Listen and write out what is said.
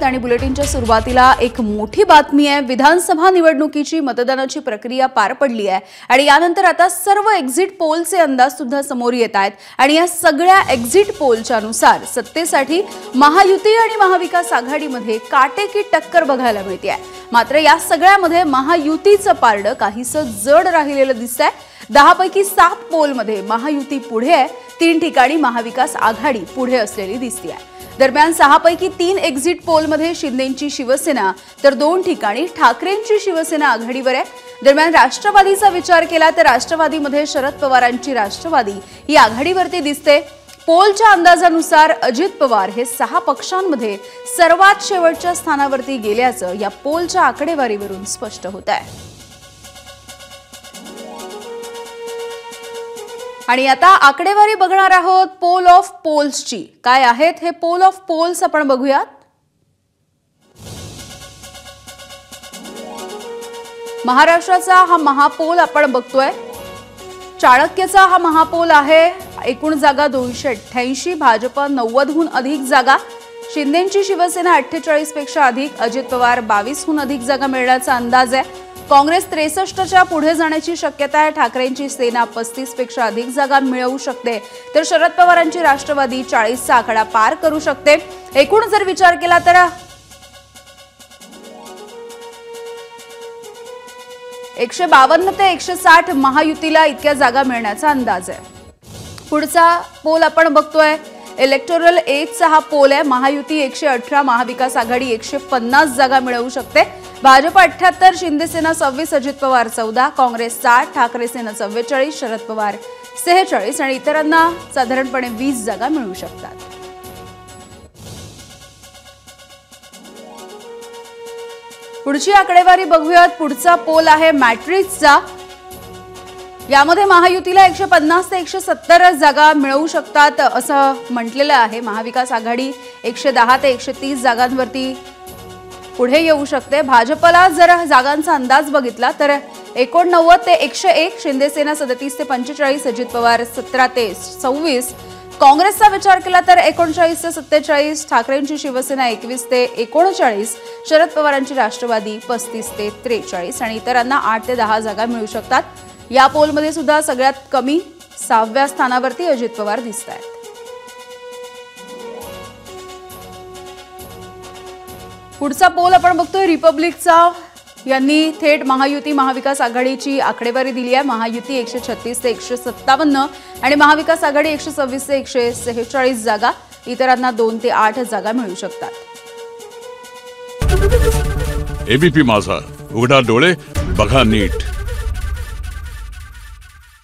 आणि बुलेटिनच्या सुरुवातीला एक मोठी बातमी आहे। विधानसभा निवडणुकीची मतदानाची प्रक्रिया पार पडली आहे आणि यानंतर आता सर्व एक्झिट पोलचे अंदाज सुद्धा समोर येत आहेत आणि या सगळ्या एक्झिट पोलच्या अनुसार सत्तेसाठी महायुती आणि महाविकास आघाडीमध्ये काटेकी टक्कर बघायला मिळते आहे। मात्र या सगळ्यामध्ये महायुतीचं पारडं काहीसं जड राहिलेलं दिसतंय। 10 पैकी 7 पोलमध्ये महायुती पुढे आहे, 3 ठिकाणी महाविकास आघाडी पुढे असलेली दिसते। दरम्यान 6 पैकी 3 एक्झिट पोलमध्ये शिंदेंची शिवसेना तर 2 ठिकाणी ठाकरेंची शिवसेना आघाडीवर आहे। दरम्यान राष्ट्रवादीचा विचार केला तर राष्ट्रवादीमध्ये शरद पवारांची राष्ट्रवादी ही आघाडीवरती दिसते। पोलच्या अंदाजानुसार अजित पवार हे 6 पक्षांमध्ये सर्वात शेवटच्या स्थानावरती गेल्याचं या पोलच्या आकडेवारीवरून स्पष्ट होत आहे। आणि आता आकडेवारी बघणार आहोत पोल ऑफ पोल्सची। काय आहेत हे पोल ऑफ पोल्स आपण बघूयात। महाराष्ट्राचा हा महापोल आपण बघतोय। चाणक्यचा हा महापोल आहे। एकूण जागा 288, भाजप 90हून अधिक जागा, शिंदेंची शिवसेना 48 पेक्षा अधिक, अजित पवार 22हून अधिक जागा मिळण्याचा अंदाज आहे। काँग्रेस 63च्या पुढे जाण्याची शक्यता आहे। ठाकरेंची सेना 35 पेक्षा अधिक जागा मिळवू शकते तर शरद पवारांची राष्ट्रवादी 40चा आकडा पार करू शकते। एकूण जर विचार केला तर 152 ते 160 महायुतीला इतक्या जागा मिळण्याचा अंदाज आहे। पुढचा पोल आपण बघतोय। इलेक्टोरल एजचा हा पोल आहे। महायुती 118, महाविकास आघाडी 150 जागा मिळवू शकते। भाजप 78, शिंदेसेना 26, अजित पवार 14, काँग्रेस 60, ठाकरे सेना 44, शरद पवार 46 आणि इतरांना साधारणपणे 20 जागा मिळू शकतात। पुढची आकडेवारी बघूयात। पुढचा पोल आहे मॅट्रिक्सचा। यामध्ये महायुतीला 150 ते 170 जागा मिळवू शकतात असं म्हटलेलं आहे। महाविकास आघाडी 110 ते 130 जागांवरती पुढे येऊ शकते। भाजपला जर जागांचा अंदाज बघितला तर 89 ते 101, शिंदेसेना 37 ते 45, अजित पवार 17 ते 26, काँग्रेसचा विचार केला तर 39 ते 47, ठाकरेंची शिवसेना 21 ते 39, शरद पवारांची राष्ट्रवादी 35 ते 43 आणि इतरांना 8 ते 10 जागा मिळू शकतात। या पोलमध्ये सुद्धा सगळ्यात कमी 6व्या स्थानावरती अजित पवार दिसतायत। पुढचा पोल आपण बघतोय रिपब्लिकचा। यांनी थेट महायुती महाविकास आघाडीची आकडेवारी दिली आहे। महायुती 136 ते 157 आणि महाविकास आघाडी 126 ते 146 जागा, इतरांना 2 ते 8 जागा मिळू शकतात। एबीपी माझा, उघडा डोळे बघा नीट।